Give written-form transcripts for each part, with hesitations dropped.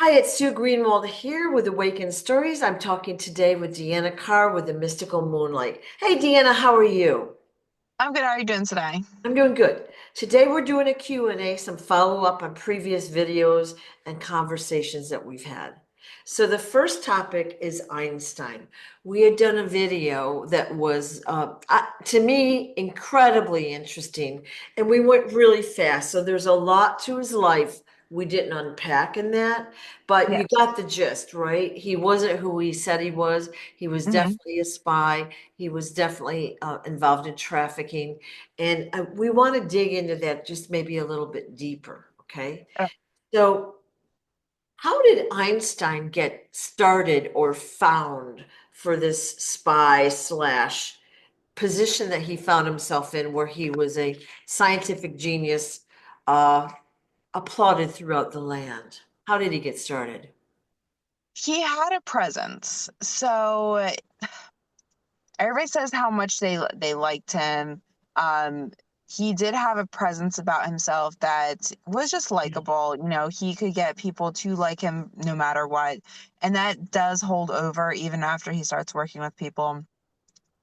Hi, it's Sue Greenwald here with Awakened Stories. I'm talking today with Deanna Carr with the Mystical Moonlight. Hey, Deanna, how are you? I'm good. How are you doing today? I'm doing good. Today we're doing a Q&A, some follow-up on previous videos and conversations that we've had. So the first topic is Einstein. We had done a video that was, to me, incredibly interesting, and we went really fast. So there's a lot to his life we didn't unpack in that, but you Yes. got the gist, right? He wasn't who he said he was. He was hmm definitely a spy. He was definitely involved in trafficking. And we want to dig into that just maybe a little bit deeper, okay? So, how did Einstein get started or found for this spy slash position that he found himself in, where he was a scientific genius, uh, applauded throughout the land? How did he get started? He had a presence. So everybody says how much they liked him. Um, he did have a presence about himself that was just likable. He could get people to like him no matter what, and that does hold over even after he starts working with people.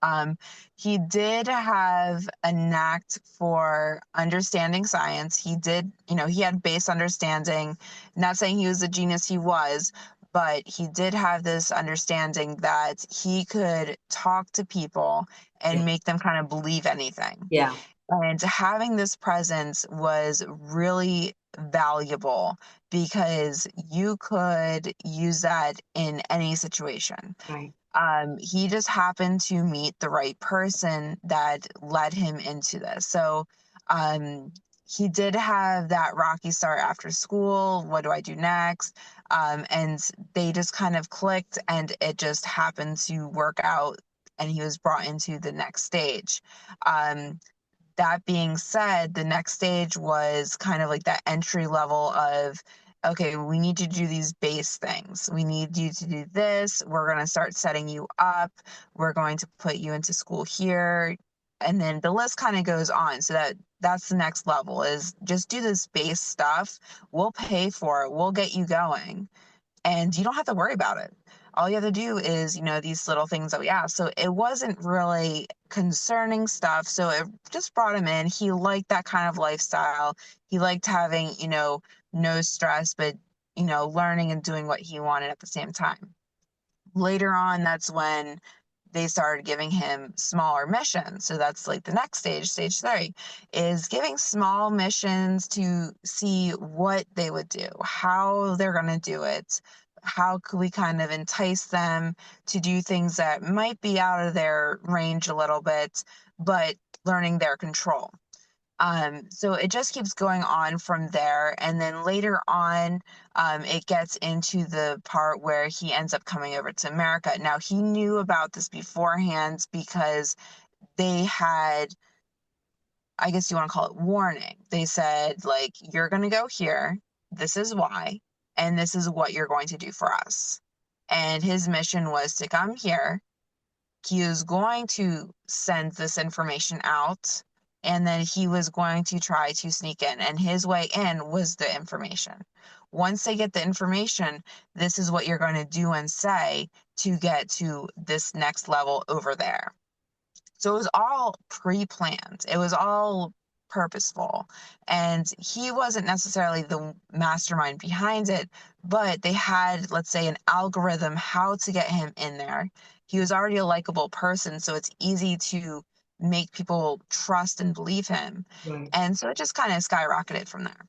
Um, he did have a knack for understanding science. He had base understanding. Not saying he was the genius he was, but he did have this understanding that he could talk to people Yeah. and make them kind of believe anything. Yeah. And having this presence was really valuable because you could use that in any situation. Right. He just happened to meet the right person that led him into this. So, um, he did have that rocky start after school. What do I do next? And they just kind of clicked, and it just happened to work out, and he was brought into the next stage. Um, that being said, the next stage was kind of like that entry level of, okay, we need you to do these base things. We need you to do this. We're going to start setting you up. We're going to put you into school here. And then the list kind of goes on. So that's the next level is just do this base stuff. We'll pay for it. We'll get you going and you don't have to worry about it. All you have to do is, these little things that we ask. So it wasn't really concerning stuff. So it just brought him in. He liked that kind of lifestyle. He liked having, no stress, but, learning and doing what he wanted at the same time. Later on, that's when they started giving him smaller missions. So that's like the next stage, stage three, is giving small missions to see what they would do, how they're going to do it. How could we kind of entice them to do things that might be out of their range a little bit, but learning their control? So it just keeps going on from there. And then later on, it gets into the part where he ends up coming over to America. Now, he knew about this beforehand because they had, I guess you want to call it warning. They said, like, you're going to go here. This is why. And this is what you're going to do for us. And his mission was to come here. He was going to send this information out, and then he was going to try to sneak in, and his way in was the information. Once they get the information, this is what you're going to do and say to get to this next level over there. So it was all pre-planned. It was all purposeful. And he wasn't necessarily the mastermind behind it, but they had, let's say, an algorithm how to get him in there. He was already a likable person, so it's easy to make people trust and believe him. Right. And so it just kind of skyrocketed from there.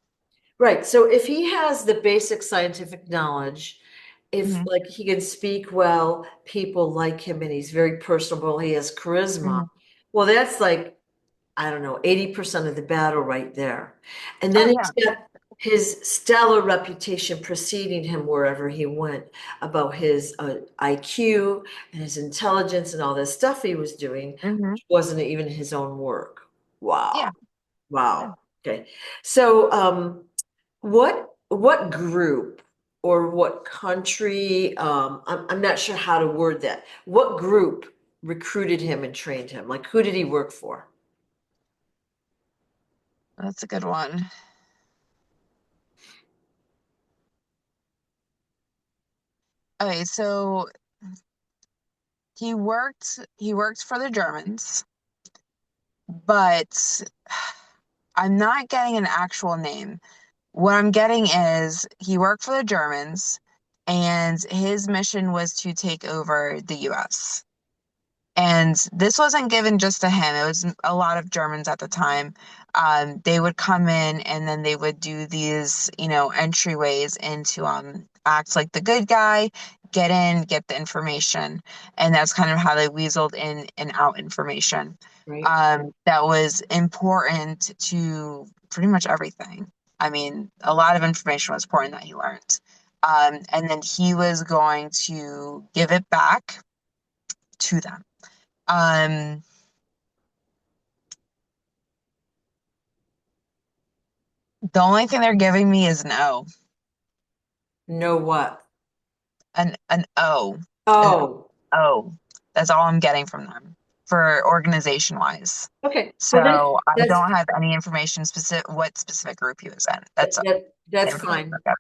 Right. So if he has the basic scientific knowledge, if hmm like he can speak well, people like him and he's very personable, he has charisma. hmm Well, that's like, I don't know, 80% of the battle right there. And Oh then yeah. he's got his stellar reputation preceding him wherever he went about his IQ and his intelligence and all this stuff he was doing, hmm which wasn't even his own work. Wow. Yeah. Yeah. Wow. Okay. So, what group or what country, I'm not sure how to word that. What group recruited him and trained him? Like who did he work for? That's a good one. Okay, so he worked for the Germans, but I'm not getting an actual name. What I'm getting is he worked for the Germans and his mission was to take over the US. And this wasn't given just to him. It was a lot of Germans at the time. They would come in and then they would do these, entryways into act like the good guy, get in, get the information. And that's kind of how they weaseled in and out information. Right. That was important to pretty much everything. I mean, a lot of information was important that he learned. And then he was going to give it back to them. Um, the only thing they're giving me is an O, Know what? an O, an Oh, O. That's all I'm getting from them for organization wise. okay. Well, So I don't have any information specific what specific group he was in. That's the that's information fine. I got.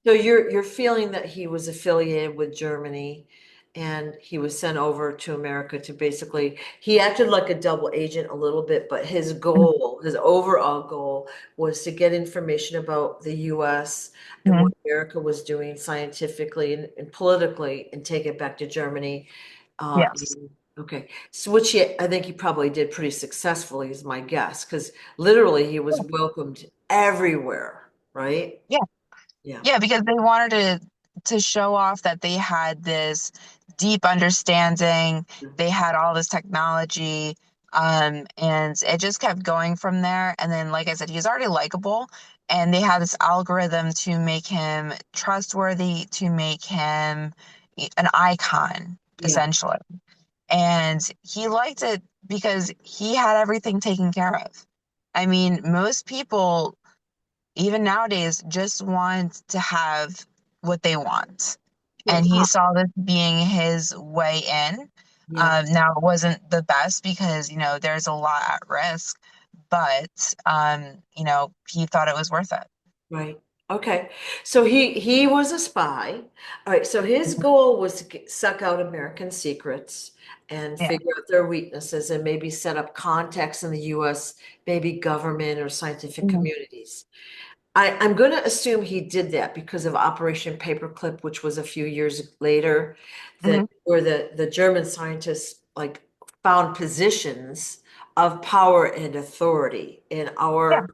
So you're feeling that he was affiliated with Germany and he was sent over to America to basically he acted like a double agent a little bit, but his goal, his overall goal was to get information about the US and what Mhm. America was doing scientifically and politically and take it back to Germany. Yes. Okay. So which I think he probably did pretty successfully is my guess, because literally he was welcomed everywhere, right? Yeah. Yeah. Yeah, because they wanted to show off that they had this deep understanding, they had all this technology, and it just kept going from there. And then, like I said, he's already likable, and they had this algorithm to make him trustworthy, to make him an icon, Yeah. essentially. And he liked it because he had everything taken care of. I mean, most people even nowadays just want to have what they want. Yeah. And he saw this being his way in. Yeah. Now it wasn't the best because, there's a lot at risk, but he thought it was worth it. Right. Okay. So he was a spy. All right. So his goal was to suck out American secrets and Yeah. figure out their weaknesses and maybe set up contacts in the US, maybe government or scientific Mhm. communities. I'm going to assume he did that because of Operation Paperclip, which was a few years later, that Mhm. where the German scientists like found positions of power and authority in Yeah. our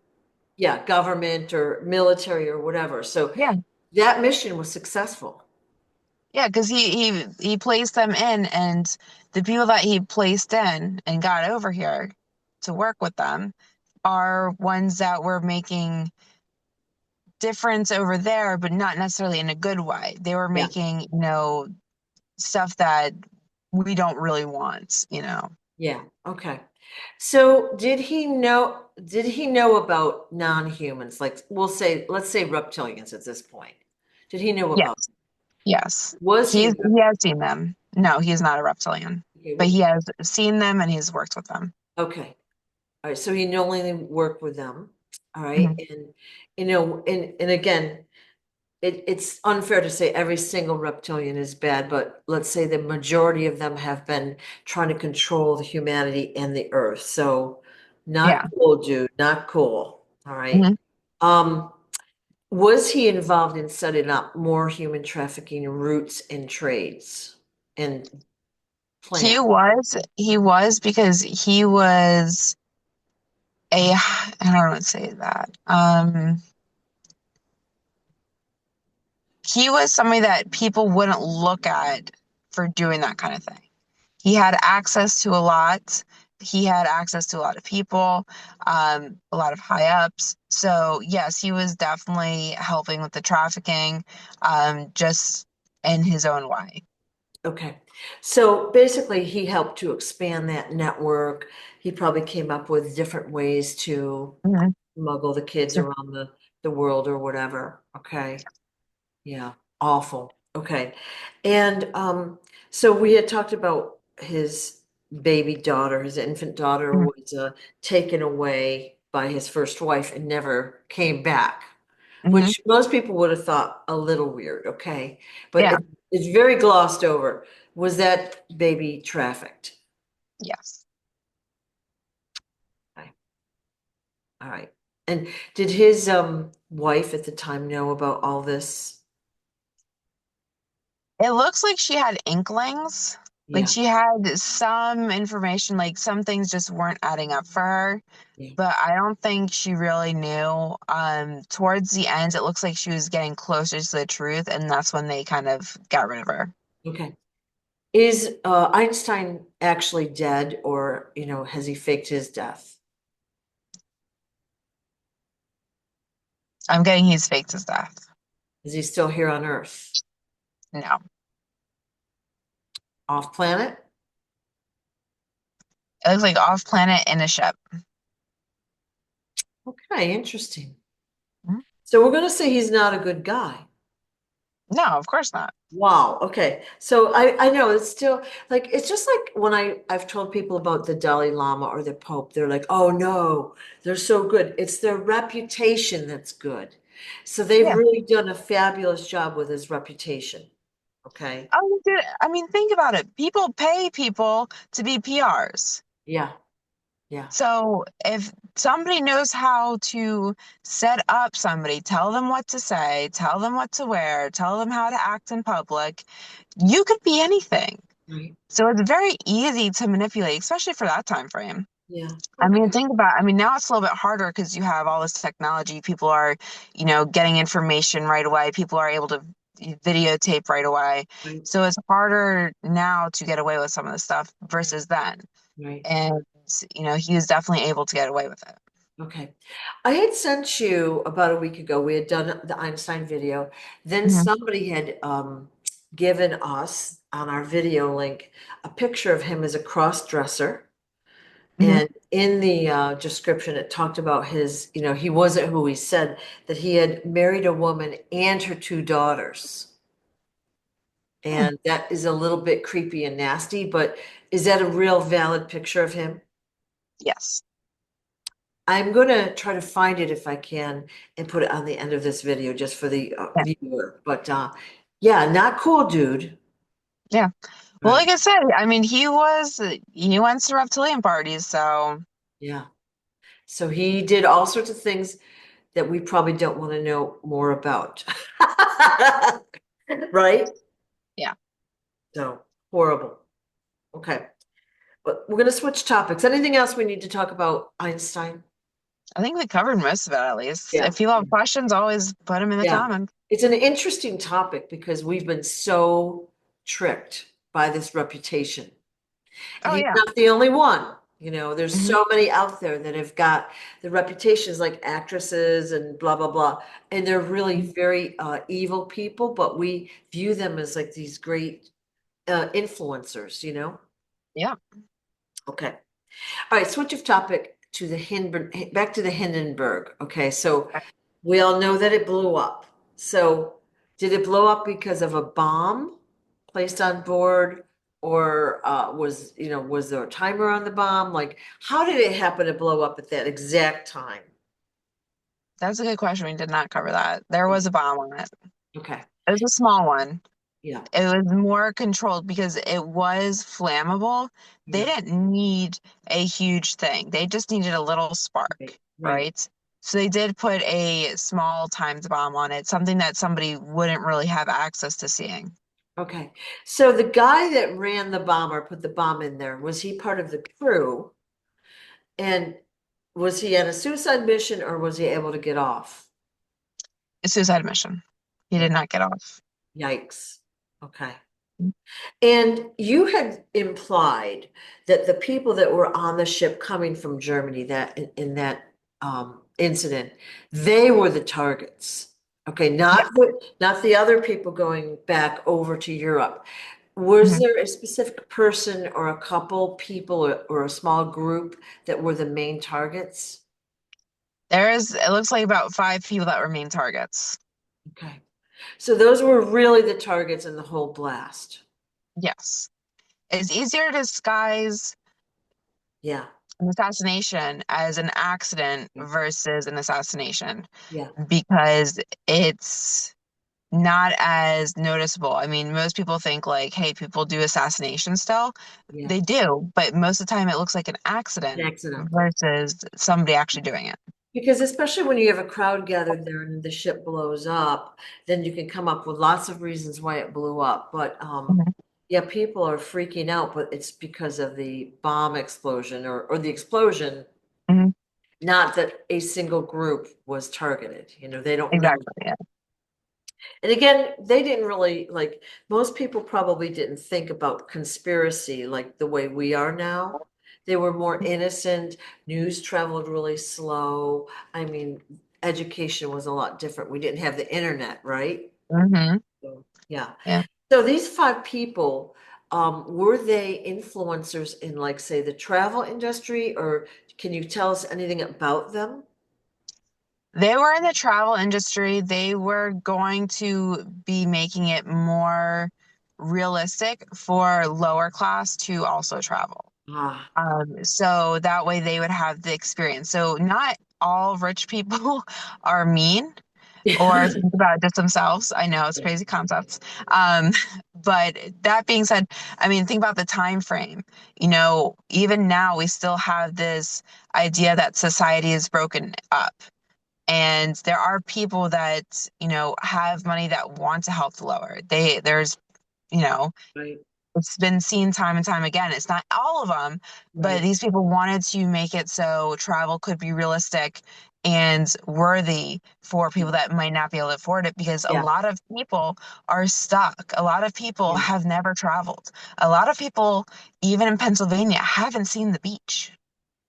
yeah, government or military or whatever. So Yeah. that mission was successful. Yeah, because he placed them in, and the people that he placed in and got over here to work with them are ones that were making difference over there, but not necessarily in a good way. They were Yeah. making, stuff that we don't really want. Yeah. Okay. So did he know about non-humans? Like let's say reptilians at this point. Did he know about Yes, yes. was he He has seen them. No, he's not a reptilian, okay, but he has seen them and he's worked with them. okay. All right, so he knowingly worked with them. All right. Mhm. And and again, it's unfair to say every single reptilian is bad, but let's say the majority of them have been trying to control the humanity and the earth. So not Yeah. cool, dude, not cool. All right. Mhm. Um, was he involved in setting up more human trafficking routes and trades and He plan? was, he was because he was I don't want to say that. He was somebody that people wouldn't look at for doing that kind of thing. He had access to a lot. He had access to a lot of people, a lot of high ups. So yes, he was definitely helping with the trafficking, just in his own way. Okay. So basically, he helped to expand that network. He probably came up with different ways to Mhm. smuggle the kids around the world or whatever. Okay. Yeah. Awful. Okay. And so we had talked about his baby daughter, his infant daughter Mhm. was taken away by his first wife and never came back. Hmm. which most people would have thought a little weird, okay? But Yeah. it's very glossed over. Was that baby trafficked? Yes. Okay. All right. And did his wife at the time know about all this? It looks like she had inklings. Like Yeah, she had some information, like some things just weren't adding up for her. yeah. But I don't think she really knew. Towards the end, it looks like she was getting closer to the truth, and that's when they kind of got rid of her. Okay. Is Einstein actually dead, or has he faked his death? I'm getting he's faked his death. Is he still here on Earth? No. Off planet? It looks like off planet in a ship. Okay, interesting. Mhm. So we're going to say he's not a good guy. No, of course not. Wow. Okay. So I know it's still like it's just like when I've told people about the Dalai Lama or the Pope, they're like, "Oh no, they're so good." It's their reputation that's good. So they've Yeah. really done a fabulous job with his reputation. Okay. Oh, dude, I mean, think about it. People pay people to be PRs. Yeah. Yeah. So if somebody knows how to set up somebody, tell them what to say, tell them what to wear, tell them how to act in public, you could be anything. Right. So it's very easy to manipulate, especially for that time frame. Yeah. I mean, Okay. I mean, now it's a little bit harder because you have all this technology. People are, getting information right away. People are able to videotape right away. Right. So it's harder now to get away with some of the stuff versus then. Right. And, he was definitely able to get away with it. Okay. I had sent you about a week ago, we had done the Einstein video. Then Hmm. somebody had given us on our video link a picture of him as a cross-dresser. Hmm. And in the description, it talked about he wasn't who he said, that he had married a woman and her two daughters. Hmm. And that is a little bit creepy and nasty, but is that a real valid picture of him? Yes. I'm going to try to find it if I can and put it on the end of this video just for the Yeah. viewer. But yeah, not cool, dude. Yeah. Well, Right. like I said, I mean, he went to reptilian parties, so Yeah. So he did all sorts of things that we probably don't want to know more about. Right? yeah. So horrible. Okay. But we're going to switch topics. Anything else we need to talk about Einstein? I think we covered most of it at least. Yeah. If you have questions, always put them in the Yeah. comments. It's an interesting topic because we've been so tricked by this reputation. And Oh, he's yeah. not the only one. There's Hmm. so many out there that have got the reputations like actresses and blah, blah, blah. And they're really very evil people, but we view them as like these great influencers. Yeah. Okay. All right, switch of topic to back to the Hindenburg. Okay, so we all know that it blew up. So did it blow up because of a bomb placed on board, or was there a timer on the bomb? Like, how did it happen to blow up at that exact time? That's a good question. We did not cover that. There was a bomb on it. Okay, It was a small one. yeah, It was more controlled because it was flammable. They yeah, didn't need a huge thing. They just needed a little right, spark, right. right? So they did put a small timed bomb on it, something that somebody wouldn't really have access to seeing. Okay, so the guy that ran the bomb or put the bomb in there, was he part of the crew? And was he on a suicide mission or was he able to get off? A suicide mission. He did not get off. Yikes. Okay. And you had implied that the people that were on the ship coming from Germany that in that incident, they were the targets. Okay, Yeah. not the other people going back over to Europe. Was Mhm. there a specific person or a couple people or a small group that were the main targets? It looks like about 5 people that were main targets. Okay. So those were really the targets in the whole blast. Yes. It's easier to disguise Yeah. an assassination as an accident Yeah. versus an assassination Yeah. because it's not as noticeable. I mean, most people think like, hey, people do assassination still. Yeah. They do, but most of the time it looks like an An accident accident. versus somebody actually doing it. Because especially when you have a crowd gathered there and the ship blows up, then you can come up with lots of reasons why it blew up. But Mhm, yeah, people are freaking out, but it's because of the bomb explosion or the explosion, mhm, not that a single group was targeted. They don't know. exactly. Yeah. And again, they didn't really like most people probably didn't think about conspiracy like the way we are now. They were more innocent. News traveled really slow. I mean, education was a lot different. We didn't have the internet, right? Hmm. So, yeah. Yeah. So these five people, were they influencers in like say the travel industry, or can you tell us anything about them? They were in the travel industry. They were going to be making it more realistic for lower class to also travel. Ah, So that way they would have the experience. So not all rich people are mean or yeah, think about just themselves. I know it's crazy concepts. Um, but that being said, I mean, think about the time frame. Even now we still have this idea that society is broken up. And there are people that, have money that want to help the lower. You know, right, it's been seen time and time again. It's not all of them, but right, these people wanted to make it so travel could be realistic and worthy for people that might not be able to afford it because a yeah, lot of people are stuck. A lot of people yeah, have never traveled. A lot of people, even in Pennsylvania, haven't seen the beach.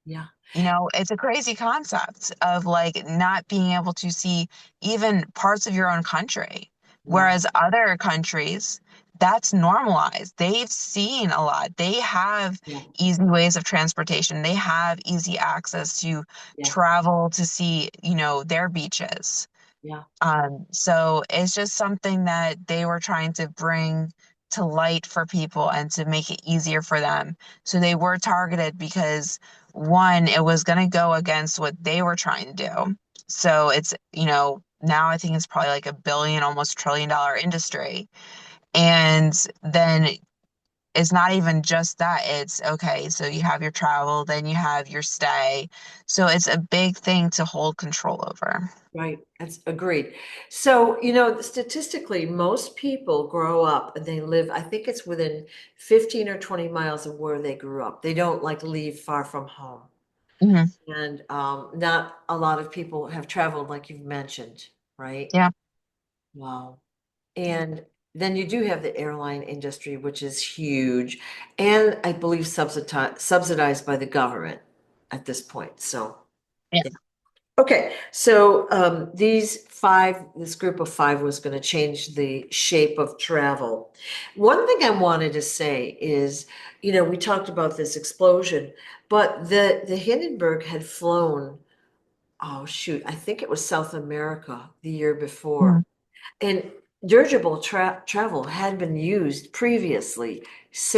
yeah, It's a crazy concept of like not being able to see even parts of your own country. yeah, Whereas other countries, that's normalized. They've seen a lot. They have yeah, easy ways of transportation. They have easy access to yeah, travel to see, their beaches. yeah, So it's just something that they were trying to bring to light for people and to make it easier for them. So they were targeted because one, it was going to go against what they were trying to do. So it's, now I think it's probably like a billion, almost $1 trillion industry. And then it's not even just that. It's okay. So you have your travel, then you have your stay. So it's a big thing to hold control over. right. That's agreed. So, statistically, most people grow up and they live, I think it's within 15 or 20 miles of where they grew up. They don't like leave far from home. Hmm. And not a lot of people have traveled like you've mentioned, right? Yeah. Wow. And then you do have the airline industry, which is huge, and I believe subsidized by the government at this point. So, Yeah. yeah. Okay, so this group of five was going to change the shape of travel. One thing I wanted to say is, we talked about this explosion, but the Hindenburg had flown, oh shoot, I think it was South America the year before. Mhm. And dirigible travel had been used previously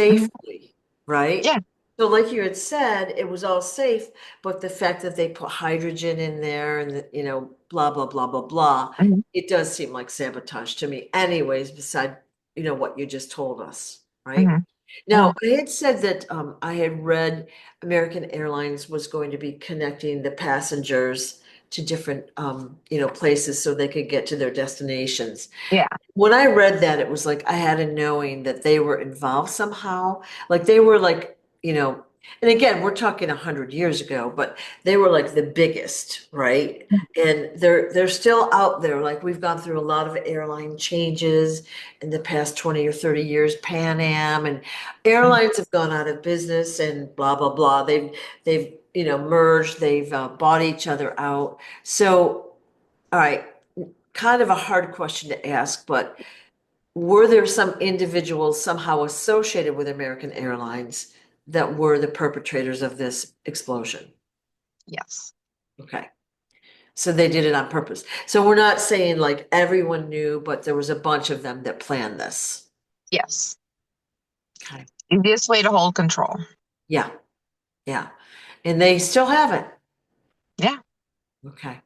Mhm. safely, right? Yeah. So, like you had said, it was all safe, but the fact that they put hydrogen in there and, blah, blah, blah, blah, blah, Mhm. it does seem like sabotage to me, anyways, beside, what you just told us, right? Mhm. Now, Mhm. I had said that I had read American Airlines was going to be connecting the passengers to different, places so they could get to their destinations. Yeah. When I read that, it was like I had a knowing that they were involved somehow. Like they were like, and again, we're talking 100 years ago, but they were like the biggest, right? And they're still out there. Like we've gone through a lot of airline changes in the past 20 or 30 years, Pan Am and Mhm. airlines have gone out of business and blah blah blah. They've merged, they've bought each other out. So, all right, kind of a hard question to ask, but were there some individuals somehow associated with American Airlines that were the perpetrators of this explosion? Yes. Okay. So they did it on purpose. So we're not saying like everyone knew, but there was a bunch of them that planned this. Yes. Okay. Easiest way to hold control. Yeah. Yeah. And they still haven't. Yeah. Okay.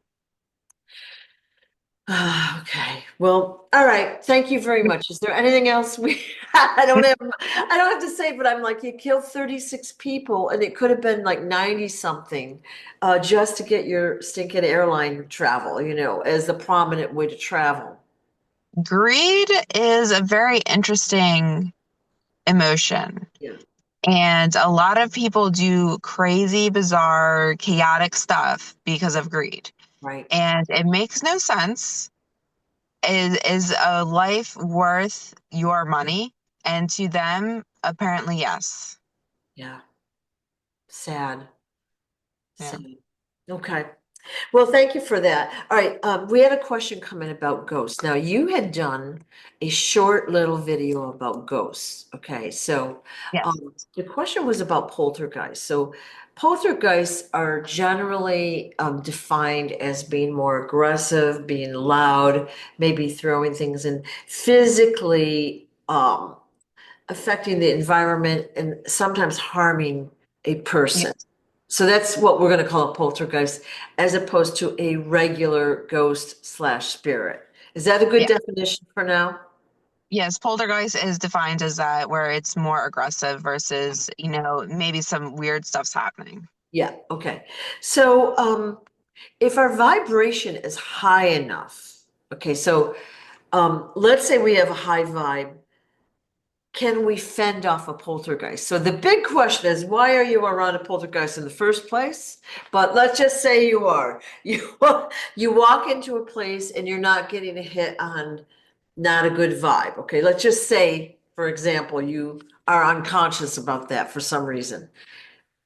Okay. Well, all right. Thank you very much. Is there anything else we I don't have to say, but I'm like, you killed 36 people and it could have been like 90 something, just to get your stinking airline travel, as the prominent way to travel. Greed is a very interesting emotion. Yeah. And a lot of people do crazy, bizarre, chaotic stuff because of greed. Right. And it makes no sense. Is a life worth your money? And to them, apparently, yes. Yeah. Sad. Yeah. Sad. Okay. Well, thank you for that. All right, we had a question come in about ghosts. Now, you had done a short little video about ghosts. Okay, so Yes. the question was about poltergeists. So, poltergeists are generally defined as being more aggressive, being loud, maybe throwing things and physically affecting the environment and sometimes harming a Yeah. person. So that's what we're going to call a poltergeist, as opposed to a regular ghost slash spirit. Is that a good Yeah. definition for now? Yes, poltergeist is defined as that where it's more aggressive versus, maybe some weird stuff's happening. Yeah, okay. So if our vibration is high enough, okay, so let's say we have a high vibe, can we fend off a poltergeist? So the big question is, why are you around a poltergeist in the first place? But let's just say you are. You walk into a place and you're not getting a hit on not a good vibe. Okay, let's just say, for example, you are unconscious about that for some reason,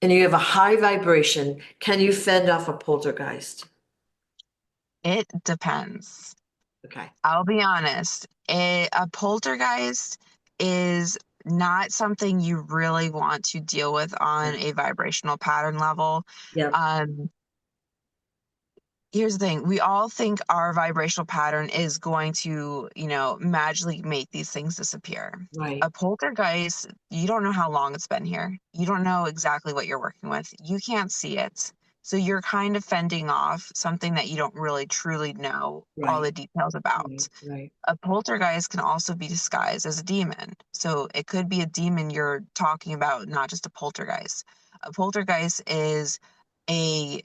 and you have a high vibration. Can you fend off a poltergeist? It depends. Okay. I'll be honest. A poltergeist is not something you really want to deal with on a vibrational pattern level. Yep. Um, Here's the thing. We all think our vibrational pattern is going to, magically make these things disappear. Right. A poltergeist, you don't know how long it's been here. You don't know exactly what you're working with. You can't see it. So you're kind of fending off something that you don't really truly know all Right. the details about. Right. Right. A poltergeist can also be disguised as a demon. So it could be a demon you're talking about, not just a poltergeist. A poltergeist is a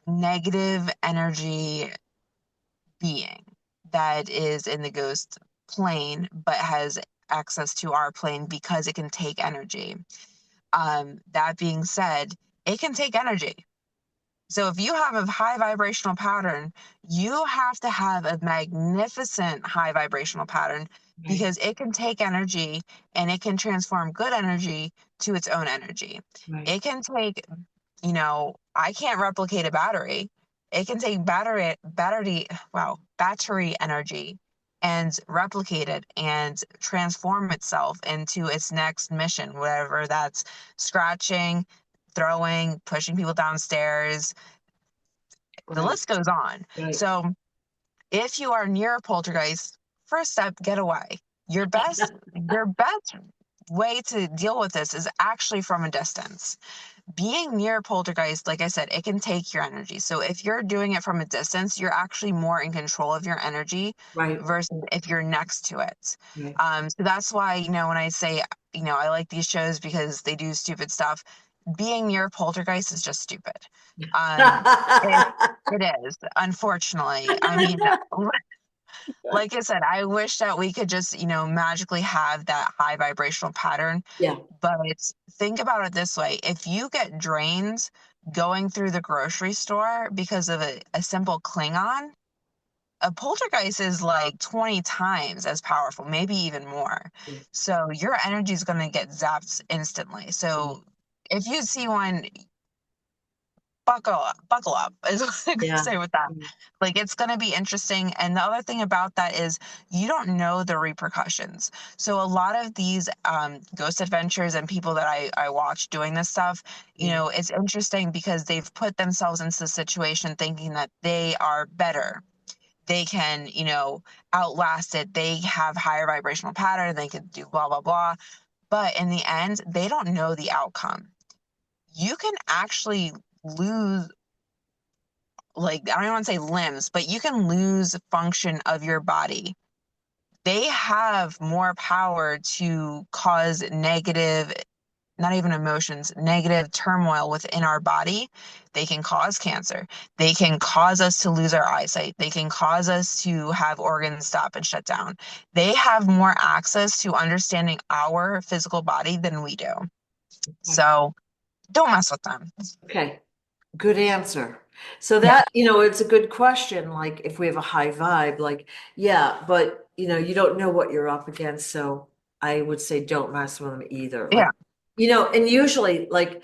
negative energy being that is in the ghost plane, but has access to our plane because it can take energy. That being said, it can take energy. So if you have a high vibrational pattern, you have to have a magnificent high vibrational pattern Right. because it can take energy and it can transform good energy to its own energy. Right. It can take, I can't replicate a battery. It can take battery energy and replicate it and transform itself into its next mission, whatever that's scratching, throwing, pushing people downstairs, the Right. list goes on. Right. So if you are near a poltergeist, first step, get away. Your best way to deal with this is actually from a distance. Being near a poltergeist, like I said, it can take your energy. So if you're doing it from a distance, you're actually more in control of your energy Right. versus if you're next to it. Right. So that's why, when I say, I like these shows because they do stupid stuff, being near a poltergeist is just stupid. Um, it, it is, unfortunately. I mean, like I said, I wish that we could just, magically have that high vibrational pattern. Yeah. But think about it this way. If you get drained going through the grocery store because of a simple Klingon, a poltergeist is like 20 times as powerful, maybe even more. So your energy is going to get zapped instantly. Yeah. So if you see one, buckle up is what I'm gonna Yeah. say with that. Like it's gonna be interesting. And the other thing about that is you don't know the repercussions. So a lot of these ghost adventures and people that I watch doing this stuff, Yeah. it's interesting because they've put themselves into the situation thinking that they are better. They can, outlast it. They have higher vibrational pattern. They could do blah blah blah. But in the end, they don't know the outcome. You can actually lose, like, I don't want to say limbs, but you can lose function of your body. They have more power to cause negative, not even emotions, negative turmoil within our body. They can cause cancer. They can cause us to lose our eyesight. They can cause us to have organs stop and shut down. They have more access to understanding our physical body than we do. Okay. So don't mess with them. Okay. Good answer. So Yeah. that, it's a good question. Like if we have a high vibe, like, yeah, but you don't know what you're up against. So I would say don't mess with them either. Like, Yeah. and usually like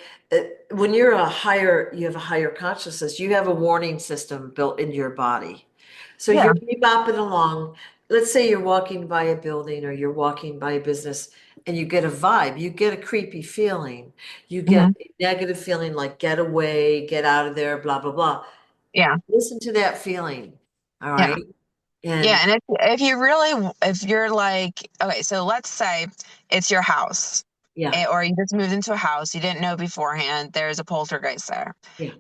when you have a higher consciousness, you have a warning system built into your body. So Yeah. you're bopping along. Let's say you're walking by a building or you're walking by a business and you get a vibe, you get a creepy feeling. You get Hmm. a negative feeling like get away, get out of there, blah, blah, blah. Yeah. Listen to that feeling. All Yeah. right. Yeah. And And if you really, if you're like, okay, so let's say it's your house, yeah, or you just moved into a house, you didn't know beforehand, there's a poltergeist there. yeah.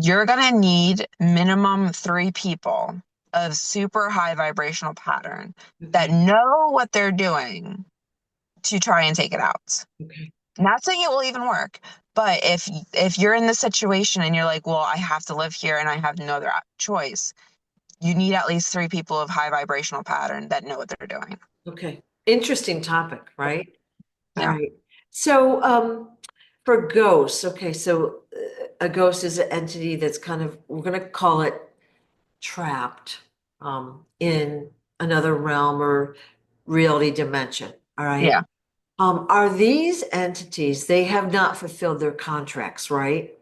You're gonna need minimum 3 people of super high vibrational pattern that Okay. know what they're doing to try and take it out. Okay. Not saying it will even work, but if you're in this situation and you're like, well, I have to live here and I have no other choice, you need at least 3 people of high vibrational pattern that know what they're doing. Okay. Interesting topic, right? All Yeah. right. So, for ghosts, okay, so a ghost is an entity that's kind of, we're going to call it trapped in another realm or reality dimension. All right. Yeah. Are these entities, they have not fulfilled their contracts, right?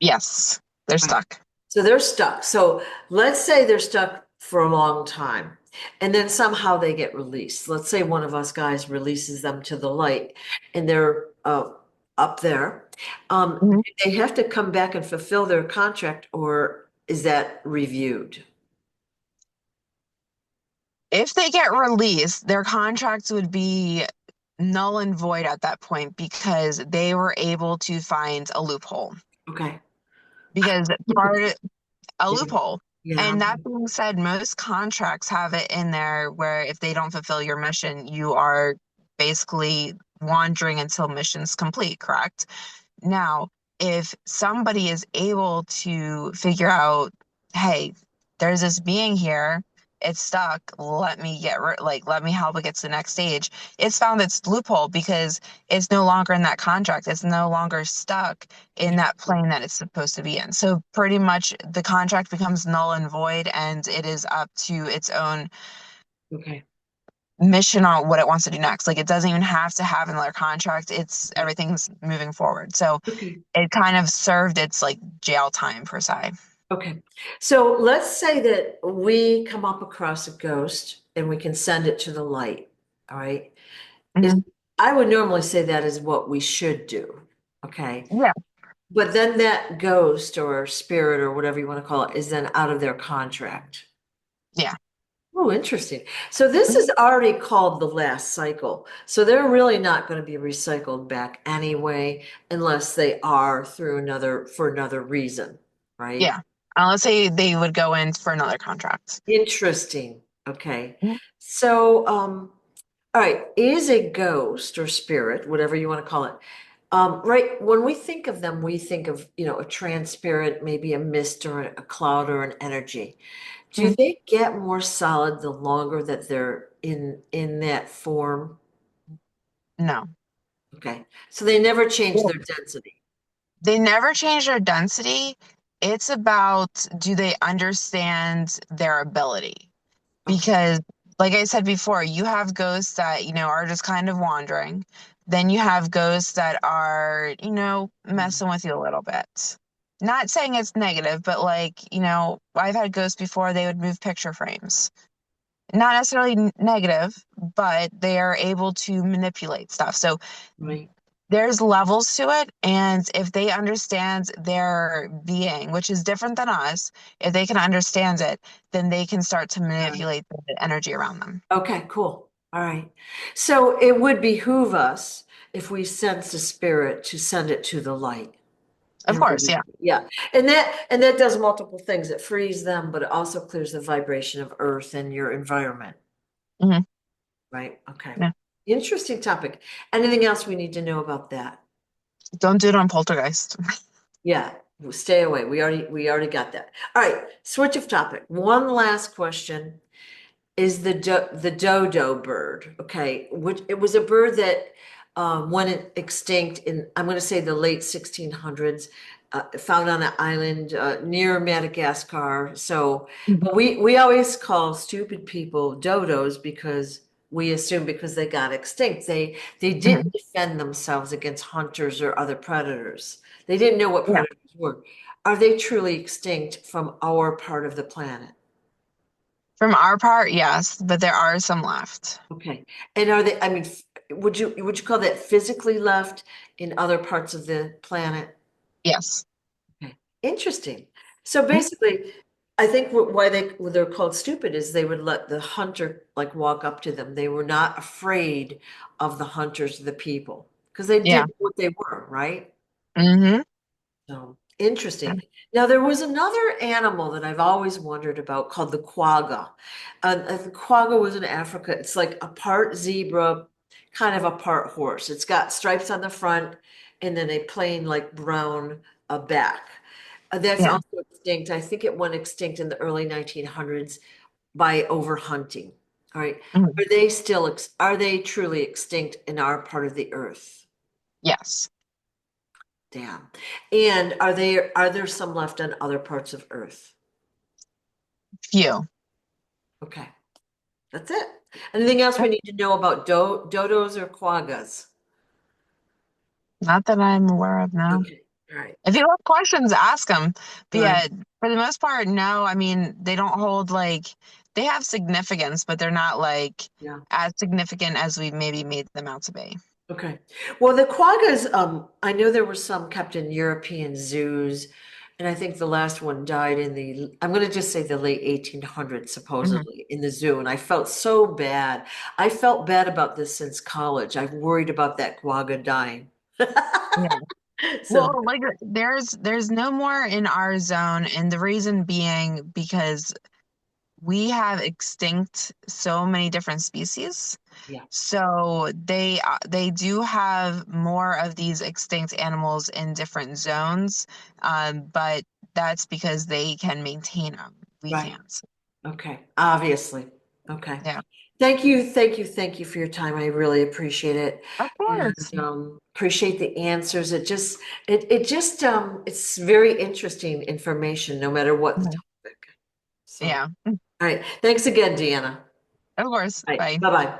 Yes. They're Right. stuck. So they're stuck. So let's say they're stuck for a long time and then somehow they get released. Let's say one of us guys releases them to the light and they're up there. Mhm. Do they have to come back and fulfill their contract or is that reviewed? If they get released, their contracts would be null and void at that point because they were able to find a loophole. Okay. Because a Yeah. loophole. Yeah. And that being said, most contracts have it in there where if they don't fulfill your mission, you are basically wandering until mission's complete, correct? Now, if somebody is able to figure out, hey, there's this being here, it's stuck, let me let me help it get to the next stage. It's found its loophole because it's no longer in that contract. It's no longer stuck in that plane that it's supposed to be in. So pretty much the contract becomes null and void, and it is up to its own Okay. mission on what it wants to do next. Like it doesn't even have to have another contract. It's everything's moving forward. So Okay. it kind of served its like jail time per se. Okay. So let's say that we come up across a ghost and we can send it to the light. All right. Is Hmm. I would normally say that is what we should do. Okay. Yeah, But then that ghost or spirit or whatever you want to call it is then out of their contract. yeah. Oh, interesting. So this is Mhm. already called the last cycle. So they're really not going to be recycled back anyway, unless they are through for another reason, right? Yeah. Let's say they would go in for another contract. Interesting. Okay. Mhm. So, all right, is a ghost or spirit, whatever you want to call it, right? When we think of them, we think of, a transparent, maybe a mist or a cloud or an energy. Do Mhm. they get more solid the longer that they're in that form? No. Okay. So they never change Yeah. their density. They never change their density. It's about do they understand their ability? Okay. Because, like I said before, you have ghosts that, are just kind of wandering. Then you have ghosts that are, messing with you a little bit. Not saying it's negative, but like, I've had ghosts before, they would move picture frames. Not necessarily negative, but they are able to manipulate stuff. So Right. there's levels to it. And if they understand their being, which is different than us, if they can understand it, then they can start to manipulate the energy around them. Okay, cool. All right. So it would behoove us if we sense a spirit to send it to the light. Of course, yeah. Yeah. And that does multiple things. It frees them, but it also clears the vibration of earth and your environment, Hmm. right? Okay. Yeah. Interesting topic. Anything else we need to know about that? Don't do it on Poltergeist. Yeah, stay away. We already got that. All right, switch of topic. One last question is the dodo bird. Okay, which it was a bird that went extinct in, I'm going to say, the late 1600s, found on an island near Madagascar. So, Mhm. but we always call stupid people dodos because we assume because they got extinct. They didn't Mhm. defend themselves against hunters or other predators. They didn't know what Yeah. predators were. Are they truly extinct from our part of the planet? From our part, yes, but there are some left. Okay. And are they, I mean, would you call that physically left in other parts of the planet? Yes. Okay. Interesting. So Mhm. basically, I think why they're called stupid is they would let the hunter like walk up to them. They were not afraid of the hunters, the people, because they Yeah. did what they were, right? Hmm. So interesting. Now there was another animal that I've always wondered about called the quagga. The quagga was in Africa. It's like a part zebra, kind of a part horse. It's got stripes on the front and then a plain like brown back. That's Yeah. also extinct. I think it went extinct in the early 1900s by overhunting. All right. Mhm. Are they truly extinct in our part of the earth? Yes. Damn. And are there some left on other parts of Earth? Few. Okay, that's it. Anything else we need to know about dodos or quaggas? Not that I'm aware of now. Okay, all right, If you have questions, ask them. But right. yeah, for the most part, no. I mean, they don't hold like they have significance, but they're not like Yeah. as significant as we maybe made them out to be. Okay. Well, the quaggas, I know there were some kept in European zoos, and I think the last one died in I'm going to just say the late 1800s, Hmm. supposedly, in the zoo. And I felt so bad. I felt bad about this since college. I've worried about that quagga dying. Yeah. So, Well, like there's no more in our zone, and the reason being because we have extinct so many different species. yeah. So they do have more of these extinct animals in different zones, but that's because they can maintain them. We Right. can't. Okay. Obviously. Okay. Yeah, Thank you. Thank you. Thank you for your time. I really appreciate it. of course. And appreciate the answers. It's very interesting information, no matter what the Mhm. topic. So, all Yeah, right. Thanks again, Deanna. of course. All right. Bye. Bye-bye.